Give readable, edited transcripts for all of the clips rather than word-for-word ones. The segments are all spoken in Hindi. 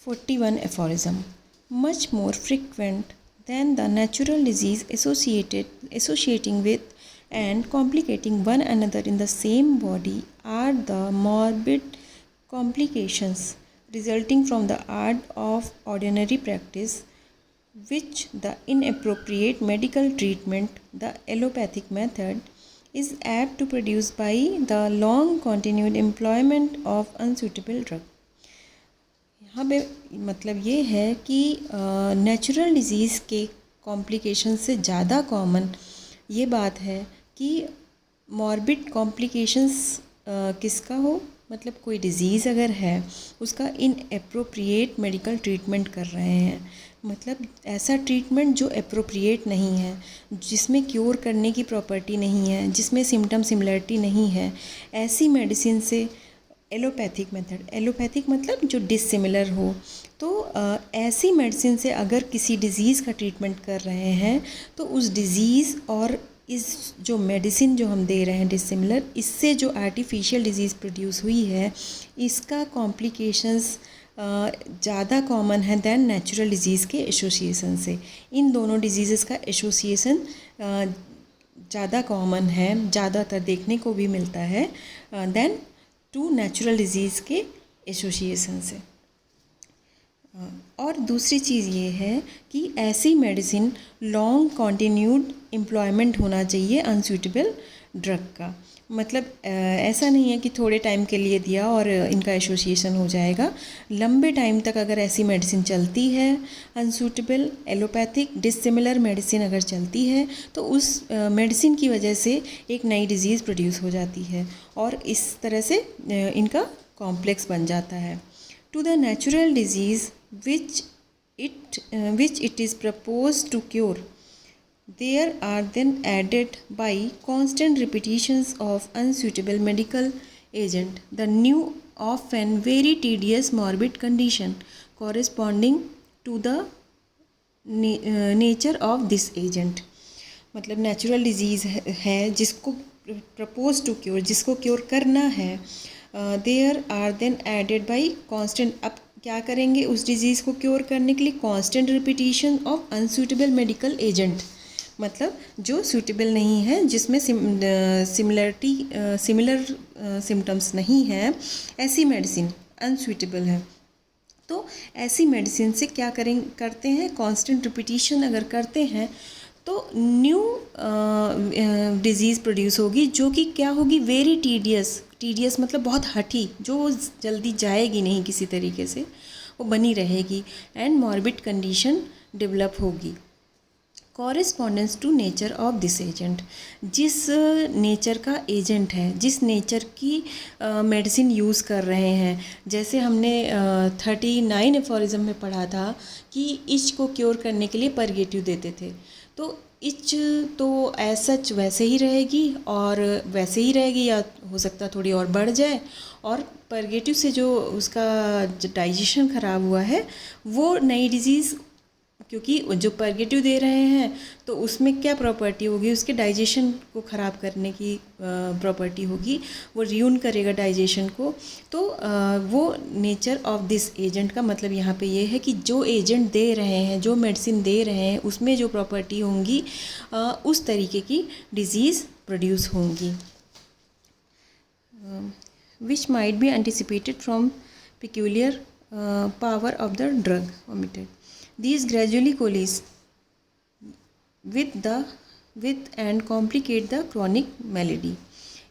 41 aphorism. Much more frequent than the natural disease associating with and complicating one another in the same body are the morbid complications resulting from the art of ordinary practice, which the inappropriate medical treatment, the allopathic method, is apt to produce by the long continued employment of unsuitable drug. यहाँ पे मतलब ये है कि नेचुरल डिज़ीज़ के कॉम्प्लिकेशन से ज़्यादा कॉमन ये बात है कि मॉर्बिड कॉम्प्लिकेशंस किसका हो, मतलब कोई डिज़ीज़ अगर है उसका इनएप्रोप्रिएट मेडिकल ट्रीटमेंट कर रहे हैं, मतलब ऐसा ट्रीटमेंट जो एप्रोप्रिएट नहीं है, जिसमें क्योर करने की प्रॉपर्टी नहीं है, जिसमें सिम्टम सिमिलरिटी नहीं है, ऐसी मेडिसिन से एलोपैथिक मेथड, एलोपैथिक मतलब जो डिसिमिलर हो, तो ऐसी मेडिसिन से अगर किसी डिज़ीज़ का ट्रीटमेंट कर रहे हैं तो उस डिज़ीज़ और इस जो मेडिसिन जो हम दे रहे हैं डिसिमिलर, इससे जो आर्टिफिशियल डिज़ीज़ प्रोड्यूस हुई है इसका कॉम्प्लिकेशंस ज़्यादा कॉमन है दैन नेचुरल डिज़ीज़ के एसोसिएशन से। इन दोनों डिजीज़ का एसोसिएशन ज़्यादा कॉमन है, ज़्यादातर देखने को भी मिलता है दैन टू नेचुरल डिज़ीज़ के एसोसिएशन से। और दूसरी चीज़ ये है कि ऐसी मेडिसिन लॉन्ग कॉन्टिन्यूड एम्प्लॉयमेंट होना चाहिए अनसूटेबल ड्रग का, मतलब ऐसा नहीं है कि थोड़े टाइम के लिए दिया और इनका एसोसिएशन हो जाएगा। लंबे टाइम तक अगर ऐसी मेडिसिन चलती है, अनसूटेबल एलोपैथिक डिसिमिलर मेडिसिन अगर चलती है तो उस मेडिसिन की वजह से एक नई डिज़ीज़ प्रोड्यूस हो जाती है और इस तरह से इनका कॉम्प्लेक्स बन जाता है। To the natural disease which it is proposed to cure, there are then added by constant repetitions of unsuitable medical agent the new often very tedious morbid condition corresponding to the nature of this agent। मतलब नेचुरल डिज़ीज़ है जिसको प्रपोज टू क्योर, जिसको क्योर करना है, there are then added by constant. अब क्या करेंगे उस डिज़ीज़ को क्योर करने के लिए? Constant repetition of unsuitable medical agent, मतलब जो सूटेबल नहीं है, जिसमें सिमिलर सिम्टम्स नहीं है, ऐसी मेडिसिन अनसूटेबल है। तो ऐसी मेडिसिन से क्या करते हैं, कांस्टेंट रिपीटिशन अगर करते हैं तो न्यू डिज़ीज़ प्रोड्यूस होगी, जो कि क्या होगी, वेरी टीडियस मतलब बहुत हठी, जो जल्दी जाएगी नहीं किसी तरीके से, वो बनी रहेगी, एंड मॉर्बिड कंडीशन डेवलप होगी। Correspondence to nature of this agent, जिस नेचर का एजेंट है, जिस नेचर की मेडिसिन यूज़ कर रहे हैं, जैसे हमने 39 एफोरिज्म में पढ़ा था कि इच को क्योर करने के लिए परगेटिव देते थे, तो इच तो ऐसा वैसे ही रहेगी और वैसे ही रहेगी, या हो सकता थोड़ी और बढ़ जाए, और परगेटिव से जो उसका डाइजेशन ख़राब हुआ है वो नई डिज़ीज़, क्योंकि जो परगेटिव दे रहे हैं तो उसमें क्या प्रॉपर्टी होगी, उसके डाइजेशन को ख़राब करने की प्रॉपर्टी होगी, वो रियून करेगा डाइजेशन को। तो वो नेचर ऑफ दिस एजेंट का मतलब यहाँ पे ये है कि जो एजेंट दे रहे हैं, जो मेडिसिन दे रहे हैं, उसमें जो प्रॉपर्टी होंगी उस तरीके की डिज़ीज़ प्रोड्यूस होंगी। Which might be anticipated from peculiar power of the drug omitted. These gradually coalesce with and complicate the chronic malady।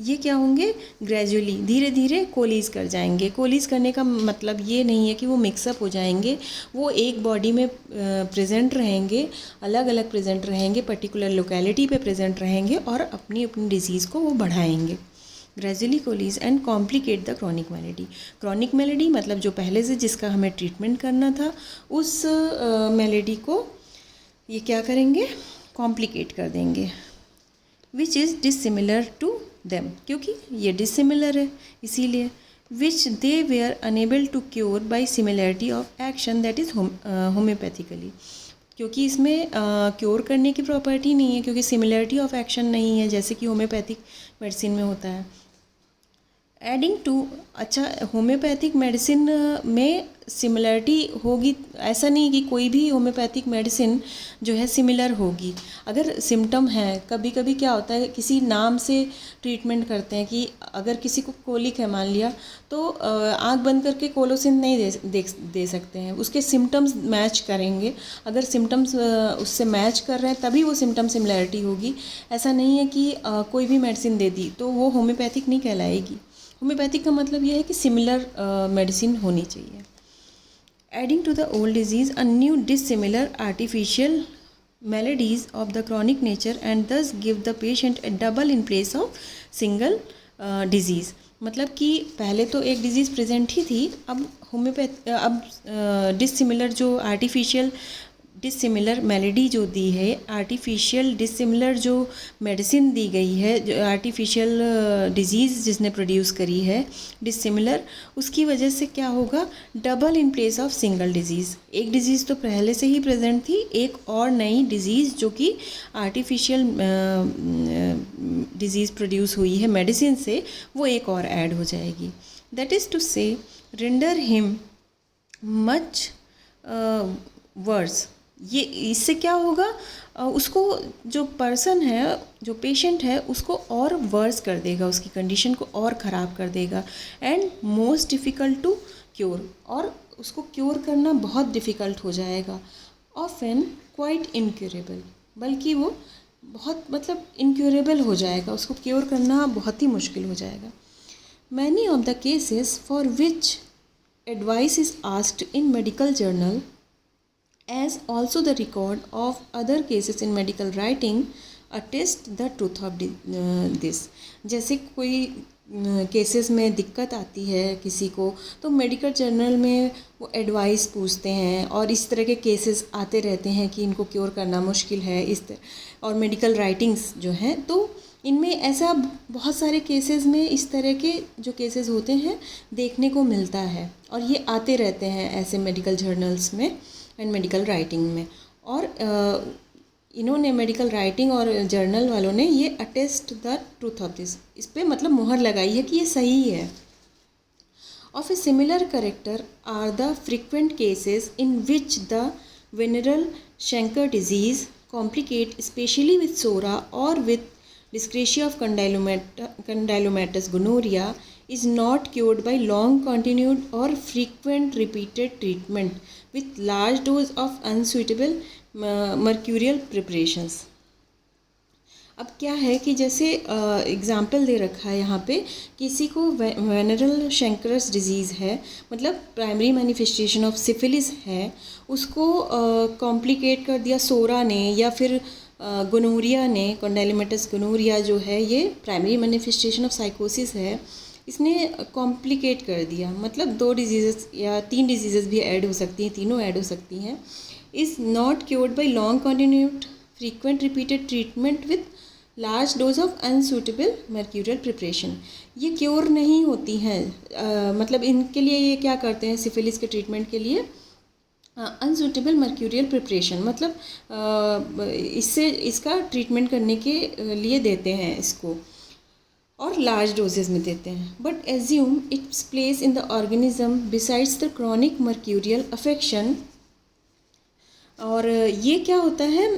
ये क्या होंगे, ग्रेजुअली धीरे धीरे कोलीज कर जाएंगे। कोलीज करने का मतलब ये नहीं है कि वो मिक्सअप हो जाएंगे, वो एक बॉडी में प्रेजेंट रहेंगे, अलग अलग प्रेजेंट रहेंगे, पर्टिकुलर लोकेलिटी पे प्रेजेंट रहेंगे और अपनी अपनी डिजीज़ को वो बढ़ाएंगे। Gradually coalesce and complicate the chronic malady. Chronic malady मतलब जो पहले से जिसका हमें ट्रीटमेंट करना था, उस मेलेडी को ये क्या करेंगे, कॉम्प्लिकेट कर देंगे। Which is dissimilar to them, क्योंकि ये डिसिमिलर है इसीलिए। Which they were unable to cure by similarity of action, that is homeopathically, क्योंकि इसमें क्योर करने की प्रॉपर्टी नहीं है, क्योंकि सिमिलरिटी ऑफ एक्शन नहीं है, जैसे कि होम्योपैथिक मेडिसिन में होता है। एडिंग टू, अच्छा होम्योपैथिक मेडिसिन में सिमिलरिटी होगी, ऐसा नहीं कि कोई भी होम्योपैथिक मेडिसिन जो है सिमिलर होगी। अगर सिम्टम है, कभी कभी क्या होता है किसी नाम से ट्रीटमेंट करते हैं कि अगर किसी को कोलिक है मान लिया, तो आंख बंद करके कोलोसिन नहीं दे सकते हैं, उसके सिम्टम्स मैच करेंगे। अगर सिम्टम्स उससे मैच कर रहे हैं तभी वो सिम्टम सिमिलरिटी होगी। ऐसा नहीं है कि कोई भी मेडिसिन दे दी तो वो होम्योपैथिक नहीं कहलाएगी। होम्योपैथिक का मतलब यह है कि सिमिलर मेडिसिन होनी चाहिए। Adding to the old disease a new dissimilar artificial maladies of the chronic nature and thus give the patient a double in place of single disease। मतलब कि पहले तो एक डिजीज़ प्रेजेंट ही थी, अब डिसिमिलर जो आर्टिफिशियल डिसिमिलर मेलेडी जो दी है, आर्टिफिशियल डिसिमिलर जो मेडिसिन दी गई है, जो आर्टिफिशियल डिजीज़ जिसने प्रोड्यूस करी है डिसिमिलर, उसकी वजह से क्या होगा, double in place of single disease. एक डिजीज़ तो पहले से ही प्रेजेंट थी, एक और नई डिजीज़ जो कि आर्टिफिशियल डिजीज़ प्रोड्यूस हुई है मेडिसिन से, वो एक और ऐड हो जाएगी। दैट इज़ टू से रेंडर हिम मच वर्स। ये इससे क्या होगा, उसको जो पर्सन है, जो पेशेंट है, उसको और वर्स कर देगा, उसकी कंडीशन को और ख़राब कर देगा। And most difficult to cure, और उसको क्योर करना बहुत डिफ़िकल्ट हो जाएगा। ऑफन क्वाइट इनक्योरेबल, बल्कि वो बहुत मतलब इनक्योरेबल हो जाएगा, उसको क्योर करना बहुत ही मुश्किल हो जाएगा। Many of the cases for which advice is asked in medical journal as also the record of other cases in medical writing attest the truth of this। जैसे कोई केसेस में दिक्कत आती है किसी को, तो मेडिकल जर्नल में वो एडवाइस पूछते हैं, और इस तरह के केसेस आते रहते हैं कि इनको क्योर करना मुश्किल है इस तरह। और मेडिकल राइटिंग्स जो हैं, तो इनमें ऐसा बहुत सारे केसेस में इस तरह के जो केसेस होते हैं देखने को मिलता है, और ये आते रहते हैं ऐसे मेडिकल जर्नल्स में एंड मेडिकल राइटिंग में। और इन्होंने मेडिकल राइटिंग और जर्नल वालों ने ये attest the truth of this, इस पर मतलब मुहर लगाई है कि ये सही है। Of a similar character are the frequent cases in which the venereal chancre disease complicate specially with psora और with dyscrasia of condylomatous gonorrhea is not cured by long continued or frequent repeated treatment with large dose of unsuitable mercurial preparations। अब क्या है कि जैसे एग्ज़ाम्पल दे रखा है यहाँ पे, किसी को वेनरल शेंकरस डिजीज़ है, मतलब प्राइमरी मैनिफेस्टेशन ऑफ सिफिलिस है, उसको कॉम्प्लिकेट कर दिया सोरा ने या फिर गोनोरिया ने। कॉन्डाइलोमेटस गोनोरिया जो है ये प्राइमरी मैनिफेस्टेशन ऑफ साइकोसिस है, इसने कॉम्प्लिकेट कर दिया, मतलब 2 डिजीज़ या 3 डिजीज़ भी ऐड हो सकती हैं, तीनों ऐड हो सकती हैं। Is not cured by long continued frequent repeated treatment with large dose of unsuitable mercurial preparation. ये क्योर नहीं होती हैं, मतलब इनके लिए ये क्या करते हैं, सिफिलिस के ट्रीटमेंट के लिए अनसूटेबल मर्क्यूरियल प्रिपरेशन, मतलब इससे इसका ट्रीटमेंट करने के लिए देते हैं इसको, और लार्ज डोजेज में देते हैं। But assume its place in the organism besides the chronic mercurial affection. और ये क्या होता है,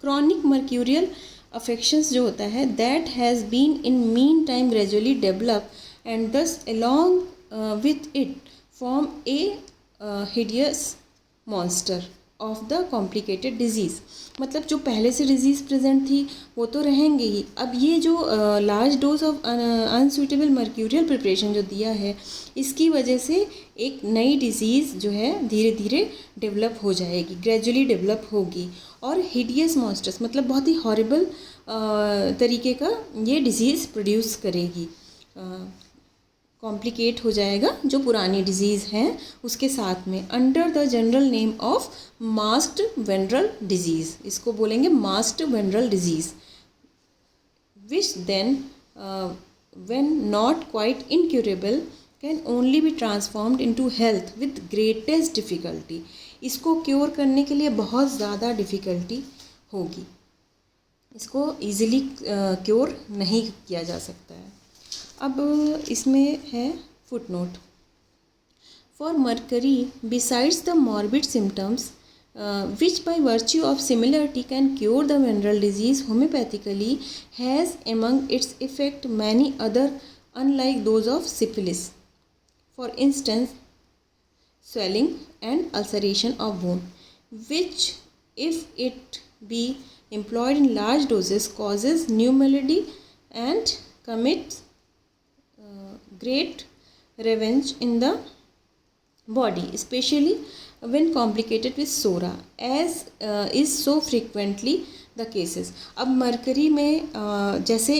क्रॉनिक मर्क्यूरियल अफेक्शंस जो होता है, that has been in mean time gradually develop and thus along with it form a hideous monster of the complicated disease. मतलब जो पहले से डिजीज़ प्रेजेंट थी वो तो रहेंगे ही, अब ये जो large dose of unsuitable mercurial preparation जो दिया है, इसकी वजह से एक नई डिजीज़ जो है धीरे धीरे डेवलप हो जाएगी, ग्रेजुअली डेवलप होगी, और हिडियस मॉन्स्टर्स मतलब बहुत ही हॉरिबल तरीके का ये डिजीज़ प्रोड्यूस करेगी, कॉम्प्लिकेट हो जाएगा जो पुरानी डिजीज़ हैं उसके साथ में, under the general name of masked venereal disease. इसको बोलेंगे masked venereal disease, which then when not quite incurable can only be transformed into health with greatest difficulty. इसको क्योर करने के लिए बहुत ज़्यादा डिफ़िकल्टी होगी, इसको ईज़िली क्योर नहीं किया जा सकता है। अब इसमें है footnote. For mercury, besides the morbid symptoms, which by virtue of similarity can cure the venereal disease homeopathically, has among its effect many other unlike those of syphilis. For instance, swelling and ulceration of bone, which if it be employed in large doses causes new malady and commits great revenge in the body, especially when complicated with sora, as is so frequently the cases. अब मरकरी में जैसे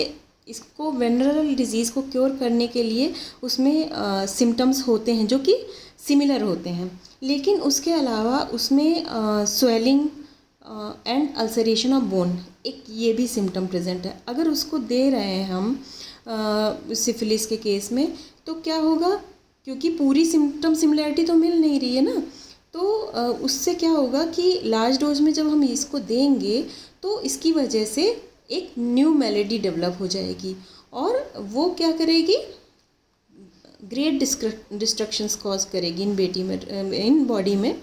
इसको वेनरल डिजीज़ को क्योर करने के लिए उसमें सिम्टम्स होते हैं जो कि सिमिलर होते हैं, लेकिन उसके अलावा उसमें swelling and ulceration of bone एक ये भी सिम्टम प्रेजेंट है. अगर उसको दे रहे हैं हम सिफिलिस के केस में तो क्या होगा, क्योंकि पूरी सिम्टम सिमिलैरिटी तो मिल नहीं रही है ना, तो उससे क्या होगा कि लार्ज डोज में जब हम इसको देंगे तो इसकी वजह से एक न्यू मेलेडी डेवलप हो जाएगी और वो क्या करेगी, ग्रेट डिस्ट्रक्शंस कॉज करेगी इन बॉडी में,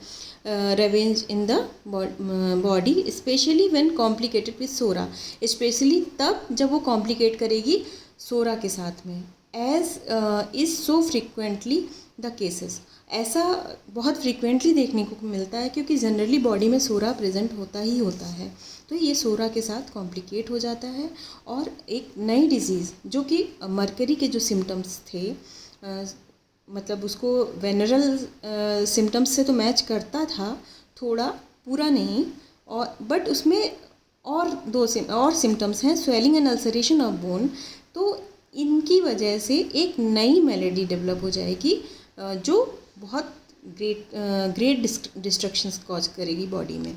revenge in the body, specially when complicated with psora, specially तब जब वो कॉम्प्लिकेट करेगी सोरा के साथ में, as is so frequently the cases. ऐसा बहुत फ्रिक्वेंटली देखने को मिलता है क्योंकि जनरली बॉडी में सोरा प्रेजेंट होता ही होता है, तो ये सोरा के साथ कॉम्प्लिकेट हो जाता है और एक नई डिजीज़ जो कि मरकरी के जो सिम्टम्स थे, मतलब उसको वेनरल सिम्टम्स से तो मैच करता था थोड़ा, पूरा नहीं, और बट उसमें और सिम्टम्स हैं, swelling and ulceration of bone, तो इनकी वजह से एक नई मेलेडी डेवलप हो जाएगी जो बहुत ग्रेट डिस्ट्रक्शंस कॉज करेगी बॉडी में.